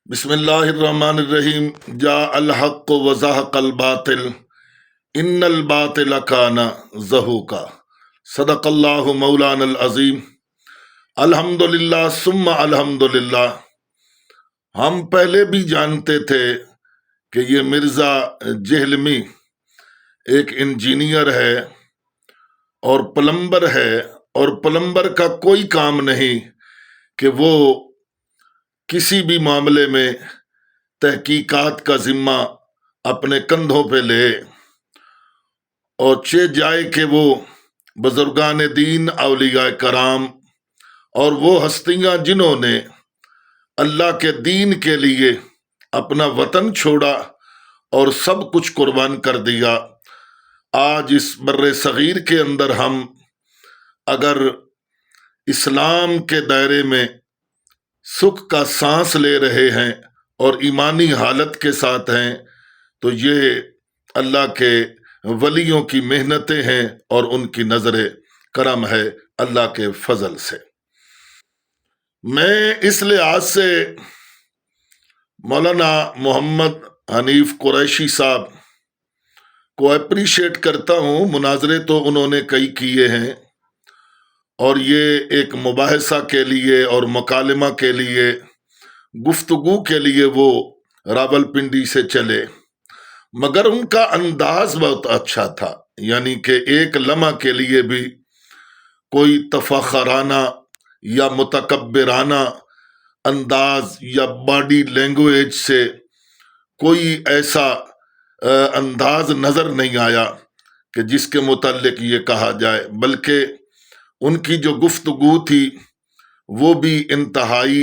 بسم اللہ الرحمن الرحیم۔ جاء الحق وزهق الباطل ان الباطل کان زہوقا۔ صدق اللہ مولانا العظیم۔ الحمد للہ ثم الحمد للہ۔ ہم پہلے بھی جانتے تھے کہ یہ مرزا جہلمی ایک انجینئر ہے اور پلمبر ہے، اور پلمبر کا کوئی کام نہیں کہ وہ کسی بھی معاملے میں تحقیقات کا ذمہ اپنے کندھوں پہ لے، اور جائے کہ وہ بزرگان دین، اولیاء کرام اور وہ ہستیاں جنہوں نے اللہ کے دین کے لیے اپنا وطن چھوڑا اور سب کچھ قربان کر دیا، آج اس بر صغیر کے اندر ہم اگر اسلام کے دائرے میں سکھ کا سانس لے رہے ہیں اور ایمانی حالت کے ساتھ ہیں، تو یہ اللہ کے ولیوں کی محنتیں ہیں اور ان کی نظر کرم ہے اللہ کے فضل سے۔ میں اس لحاظ سے مولانا محمد حنیف قریشی صاحب کو اپریشیٹ کرتا ہوں۔ مناظرے تو انہوں نے کئی کیے ہیں، اور یہ ایک مباحثہ کے لیے اور مکالمہ کے لیے، گفتگو کے لیے وہ راولپنڈی سے چلے، مگر ان کا انداز بہت اچھا تھا، یعنی کہ ایک لمحہ کے لیے بھی کوئی تفاخرانہ یا متکبرانہ انداز یا باڈی لینگویج سے کوئی ایسا انداز نظر نہیں آیا کہ جس کے متعلق یہ کہا جائے، بلکہ ان کی جو گفتگو تھی وہ بھی انتہائی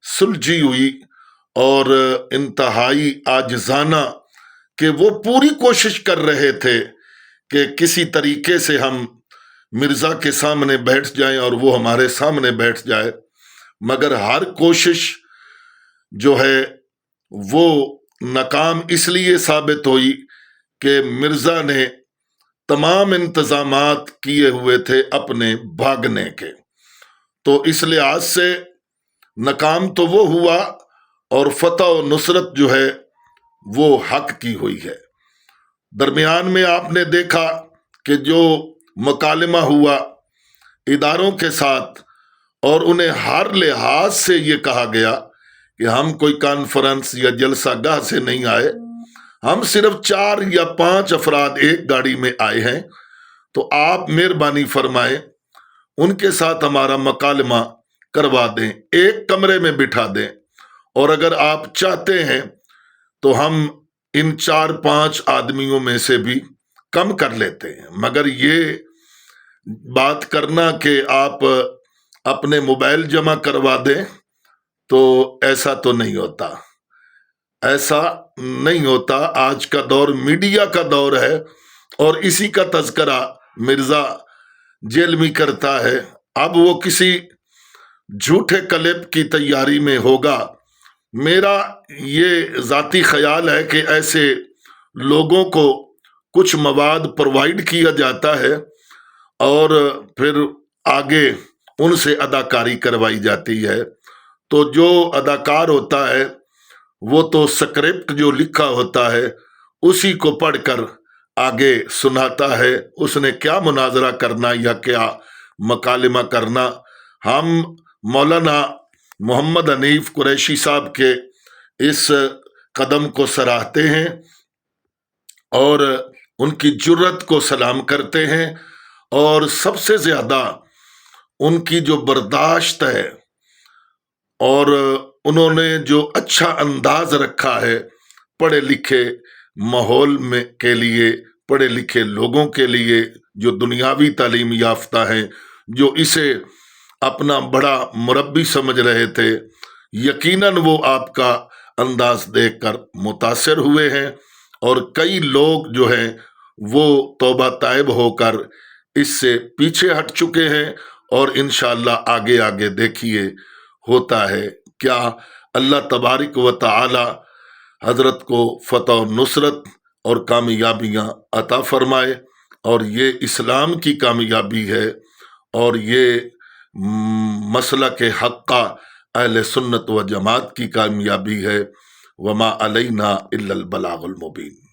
سلجھی ہوئی اور انتہائی عاجزانہ، کہ وہ پوری کوشش کر رہے تھے کہ کسی طریقے سے ہم مرزا کے سامنے بیٹھ جائیں اور وہ ہمارے سامنے بیٹھ جائے، مگر ہر کوشش جو ہے وہ ناکام اس لیے ثابت ہوئی کہ مرزا نے تمام انتظامات کیے ہوئے تھے اپنے بھاگنے کے، تو اس لحاظ سے ناکام تو وہ ہوا، اور فتح و نصرت جو ہے وہ حق کی ہوئی ہے۔ درمیان میں آپ نے دیکھا کہ جو مکالمہ ہوا اداروں کے ساتھ، اور انہیں ہر لحاظ سے یہ کہا گیا کہ ہم کوئی کانفرنس یا جلسہ گاہ سے نہیں آئے، ہم صرف 4 یا 5 افراد ایک گاڑی میں آئے ہیں، تو آپ مہربانی فرمائیں ان کے ساتھ ہمارا مکالمہ کروا دیں، ایک کمرے میں بٹھا دیں، اور اگر آپ چاہتے ہیں تو ہم ان 4-5 آدمیوں میں سے بھی کم کر لیتے ہیں، مگر یہ بات کرنا کہ آپ اپنے موبائل جمع کروا دیں، تو ایسا تو نہیں ہوتا، ایسا نہیں ہوتا۔ آج کا دور میڈیا کا دور ہے، اور اسی کا تذکرہ مرزا جہلمی کرتا ہے۔ اب وہ کسی جھوٹے کلپ کی تیاری میں ہوگا۔ میرا یہ ذاتی خیال ہے کہ ایسے لوگوں کو کچھ مواد پرووائڈ کیا جاتا ہے، اور پھر آگے ان سے اداکاری کروائی جاتی ہے، تو جو اداکار ہوتا ہے وہ تو سکرپٹ جو لکھا ہوتا ہے اسی کو پڑھ کر آگے سناتا ہے، اس نے کیا مناظرہ کرنا یا کیا مکالمہ کرنا۔ ہم مولانا محمد حنیف قریشی صاحب کے اس قدم کو سراہتے ہیں اور ان کی جرت کو سلام کرتے ہیں، اور سب سے زیادہ ان کی جو برداشت ہے اور انہوں نے جو اچھا انداز رکھا ہے پڑھے لکھے ماحول میں کے لیے، پڑھے لکھے لوگوں کے لیے جو دنیاوی تعلیم یافتہ ہیں، جو اسے اپنا بڑا مربی سمجھ رہے تھے، یقیناً وہ آپ کا انداز دیکھ کر متاثر ہوئے ہیں، اور کئی لوگ جو ہیں وہ توبہ طائب ہو کر اس سے پیچھے ہٹ چکے ہیں، اور انشاءاللہ آگے آگے دیکھیے ہوتا ہے کیا۔ اللہ تبارک و تعالی حضرت کو فتح و نصرت اور کامیابیاں عطا فرمائے، اور یہ اسلام کی کامیابی ہے، اور یہ مسلک حق کا اہل سنت و جماعت کی کامیابی ہے، وما علینا الا البلاغ المبین۔